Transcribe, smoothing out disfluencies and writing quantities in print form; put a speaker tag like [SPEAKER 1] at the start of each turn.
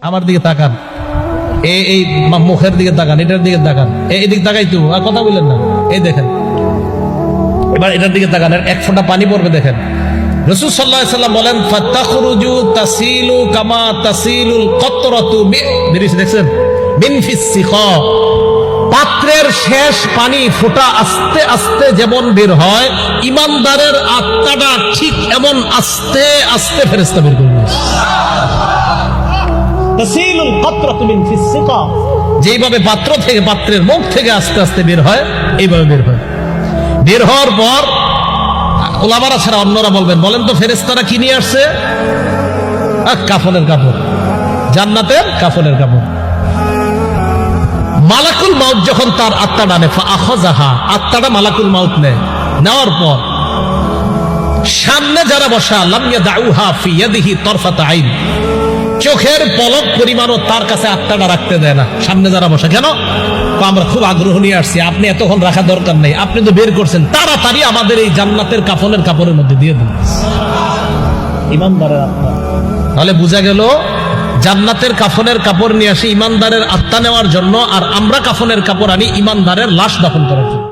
[SPEAKER 1] আমার দিকে তাকান, এই মুখের দিকে তাকান, এটার দিকে তাকান, এদিক তাকাই তো আর কথা বললেন না। এই দেখেন, এবার এটার দিকে তাকান, এক ফোঁটা পানি পড়বে দেখেন। রাসূল সাল্লাল্লাহু আলাইহি ওয়াসাল্লাম বলেন ফাতাখরুজু তাসিলু কামা তাসিলুল কতরাতু দেখছেন মিন ফিস সিখা, পাত্রের শেষ পানি ফোঁটা আস্তে আস্তে যেমন বের হয়, ইমানদারের আত্মাটা ঠিক এমন আস্তে আস্তে ফেরেশতা বের করবে। তাসিলুল কতরাতু মিন ফিস সিখা, যেইভাবে পাত্র থেকে, পাত্রের মুখ থেকে আস্তে আস্তে বের হয়, এইভাবে বের হয়। বের হওয়ার পর ওলামারা ছাড়া অন্যরা বলবেন, বলেন তো ফেরেশতারা কি নিয়ে আসছে? কাফনের কাপড়, জান্নাতের কাফনের কাপড়। মালাকুল মাউত যখন তার আত্মাটা নেয়, ফাআখাযাহা, আত্মাটা মালাকুল মাউত নেয়, নেওয়ার পর সামনে যারা বসা, লাম ইয়াদাউহা ফি ইয়াদিহি তরফাতা আইন, চোখের পলক পরিমাণও তার কাছে আত্মাটা রাখতে দেয় না। সামনে যারা বসা, কেন? আমরা খুব আগ্রহ নিয়ে আসছি, আপনি এতক্ষণ রাখা দরকার নেই, আপনি তো বের করছেন, তাড়াতাড়ি আমাদের এই জান্নাতের কাফনের কাপড়ের মধ্যে দিয়ে দিন। ইমানদারের আত্মা, তাহলে বোঝা গেল জান্নাতের কাফনের কাপড় নিয়ে আসি ইমানদারের আত্মা নেওয়ার জন্য, আর আমরা কাফনের কাপড় আনি ইমানদারের লাশ দাফন করার জন্য।